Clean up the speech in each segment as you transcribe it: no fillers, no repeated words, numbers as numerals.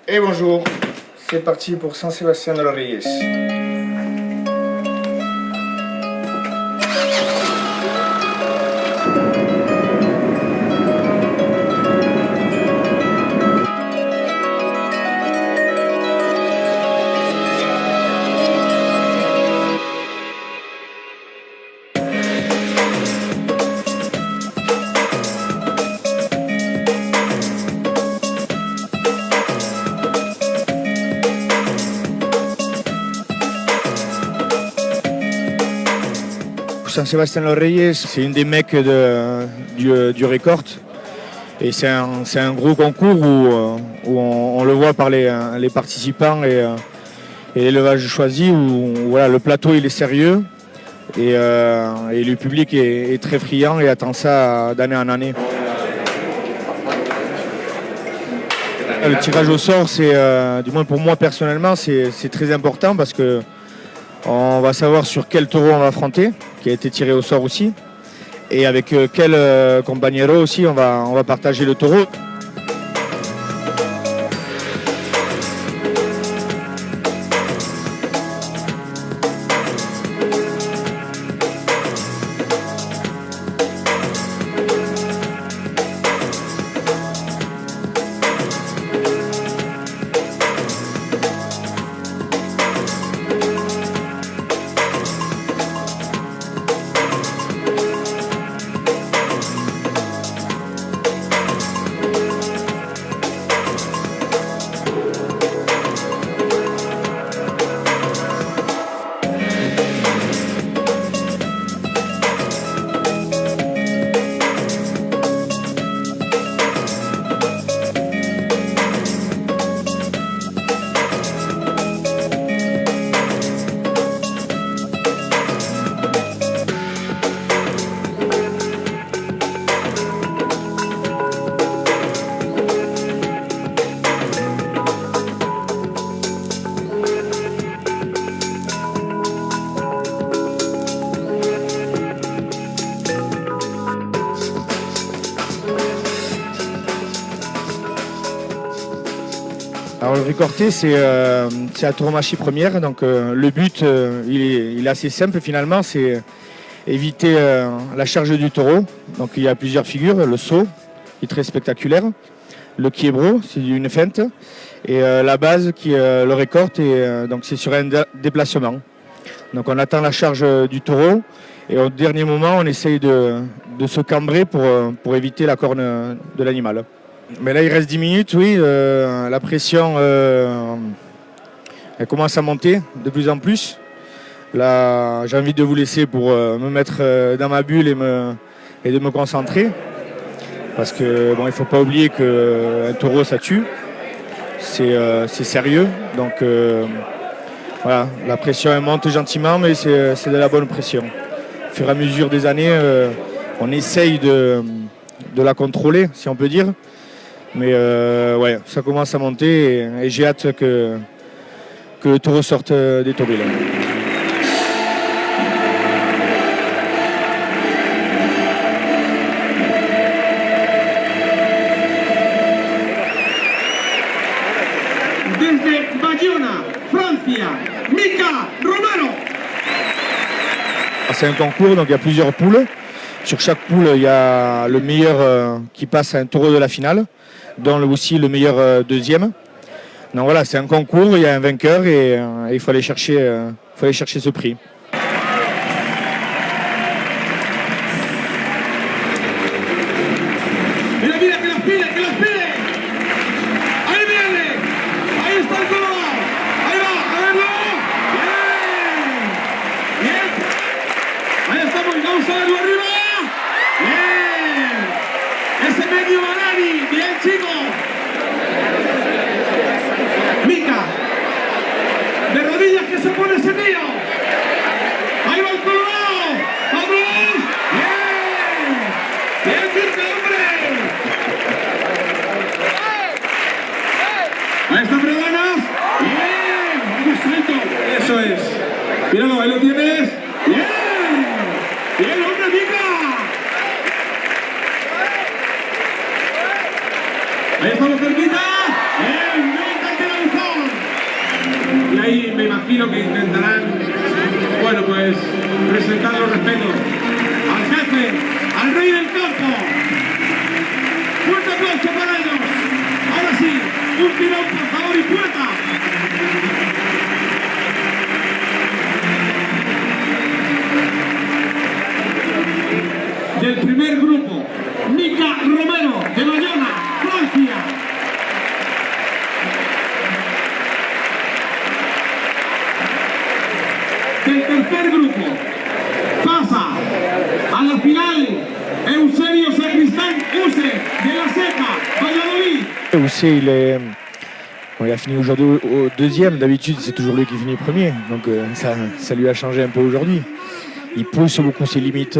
Et bonjour, c'est parti pour San Sebastián de los Reyes. San Sebastián de los Reyes, c'est une des mecs du record. Et c'est un gros concours où on le voit par les participants et l'élevage choisi, où voilà, le plateau il est sérieux et le public est très friand et attend ça d'année en année. Le tirage au sort, c'est, du moins pour moi personnellement, c'est très important parce que on va savoir sur quel taureau on va affronter, qui a été tiré au sort aussi, et avec quel compagnero aussi on va partager le taureau. Alors le recorté, c'est la tauromachie première, donc le but il est assez simple finalement, c'est éviter la charge du taureau. Donc il y a plusieurs figures, le saut qui est très spectaculaire, le quiebro, c'est une feinte, et la base qui est le recorte, et donc c'est sur un déplacement. Donc on attend la charge du taureau et au dernier moment on essaye de se cambrer pour éviter la corne de l'animal. Mais là, il reste 10 minutes, oui. La pression, elle commence à monter de plus en plus. Là, j'ai envie de vous laisser pour me mettre dans ma bulle et de me concentrer. Parce que bon, il ne faut pas oublier qu'un taureau, ça tue. C'est sérieux. Donc voilà, la pression, elle monte gentiment, mais c'est de la bonne pression. Au fur et à mesure des années, on essaye de la contrôler, si on peut dire. Mais ouais, ça commence à monter et j'ai hâte que le taureau sorte des tourbillons. Desde Bayona, Francia, Mika Romano. C'est un concours, donc il y a plusieurs poules. Sur chaque poule, il y a le meilleur qui passe à un taureau de la finale, dont aussi le meilleur deuxième. Donc voilà, c'est un concours, il y a un vainqueur et il faut aller chercher ce prix. Mira, mira, que los pide, que los pide. Ahí viene, ahí está el colorado. Ahí va, a verlo. Bien, bien. Ahí estamos, vamos a verlo arriba. Bien. Ese medio Banani, bien chicos. Mika, de rodillas que se pone ese tío. Ahí va el colorado. Vamos. Bien. Bien, Mika, hombre. Ahí está Fredanas. Bien. Vamos, suelto. Eso es. Míralo, ahí lo tienes. Bien. Bien, hombre, Mika. Ahí estamos cerquita. Bien, bien, imagino que intentarán, bueno, pues presentar los respetos al jefe, al rey del campo. Fuerte aplauso para ellos. Ahora sí, un tirón por favor y puerta. Del primer grupo, Mica Romero de Bayona, Francia. Del tercer grupo pasa a la final Eusebio Sacristán Use de la Seca, Valladolid. Use, il a fini aujourd'hui au deuxième. D'habitude, c'est toujours lui qui finit premier. Donc ça lui a changé un peu aujourd'hui. Il pousse beaucoup ses limites.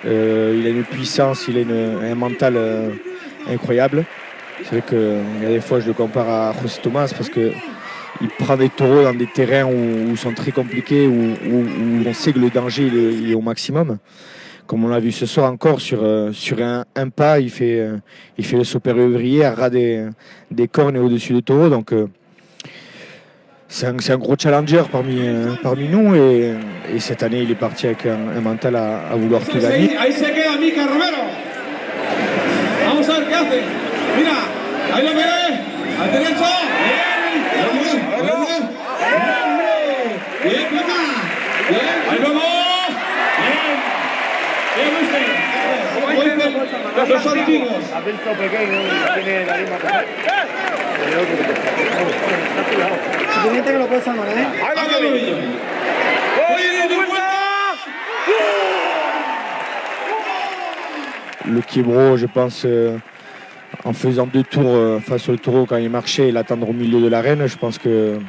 Il a une puissance, il a un mental incroyable. C'est vrai qu'il y a des fois, je le compare à José Tomás parce qu'il prend des taureaux dans des terrains où sont très compliqués, où on sait que le danger il est au maximum. Comme on l'a vu ce soir encore sur un pas, il fait le saut péruvrier à ras des cornes et au-dessus du taureau. Donc c'est un gros challenger parmi nous et cette année il est parti avec un mental à vouloir tout gagner. Ahí se queda Mica Romero. Vamos a ver qué hace. Mira, ahí lo ve. Al derecho. Bien, Pica. Bien, ahí vamos. Bien, bien usted. Los antiguos. Simplemente que lo puedes salvar, ¿eh? Le Quiebro, je pense, en faisant 2 tours face au taureau quand il marchait et l'attendre au milieu de l'arène, je pense que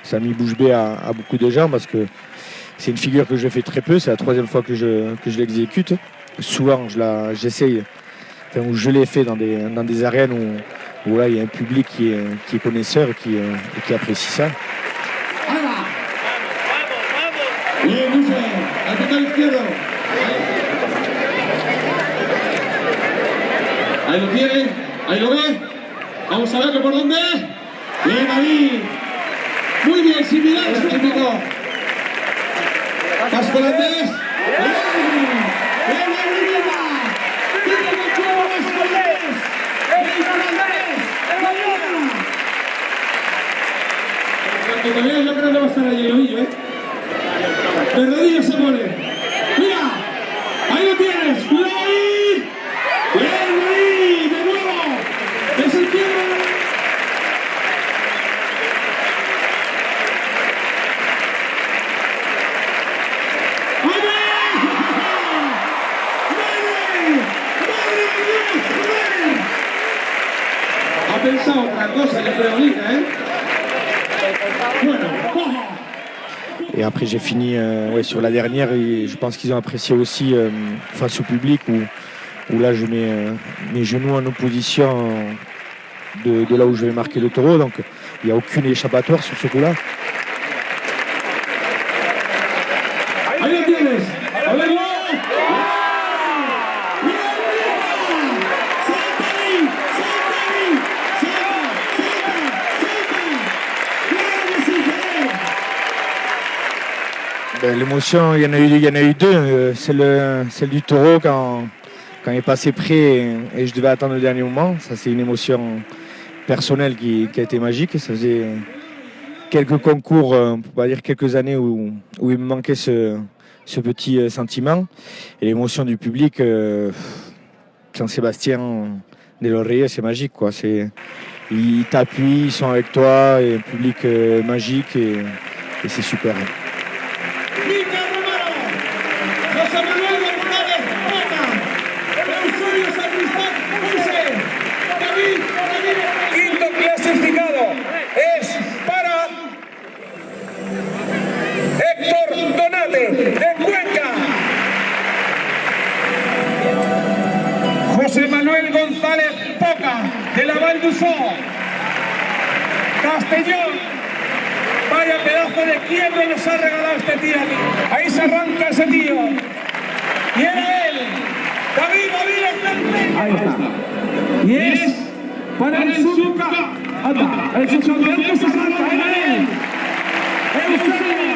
ça a mis bouche bée à beaucoup de gens parce que c'est une figure que je fais très peu, c'est la 3e fois que je l'exécute. Souvent, j'essaye, ou je l'ai fait dans des arènes où là, il y a un public qui est connaisseur et qui apprécie ça. Ahí lo tiene, ahí lo ve. Vamos a verlo por dónde. Bien ahí. Muy bien, sin mirar, su chico. Paso holandés. Todavía yo creo que va a estar ahí el ovillo, ¿eh? De rodillas se pone. Mira, ahí lo tienes. Cuidado ahí. Bien ahí, de nuevo. Es el quiebro. Ha pensado otra cosa, yo creo, Mica, ¿eh? Et après j'ai fini sur la dernière et je pense qu'ils ont apprécié aussi face au public où là je mets mes genoux en opposition de là où je vais marquer le taureau, donc il n'y a aucune échappatoire sur ce coup-là. L'émotion, il y en a eu 2. Celle du taureau quand il est passé près et je devais attendre le dernier moment. Ça, c'est une émotion personnelle qui a été magique. Ça faisait quelques concours, pour pas dire quelques années, où il me manquait ce petit sentiment. Et l'émotion du public, Saint-Sébastien de los Reyes, c'est magique, quoi. Ils t'appuient, ils sont avec toi, et un public magique et c'est super. Mica Romero, José Manuel González Poca, Eusebio Sacristán Use, David. Quinto clasificado es para Héctor Donate de Cuenca. José Manuel González Poca de la Val d'Usó. Castellón. Vaya pedazo de quiebro nos ha regalado este tío. Ahí se arranca ese tío. Y era él. David. Ahí está. Y es para el Suca. El subcampeón que se arranca. Era él. Eusebio.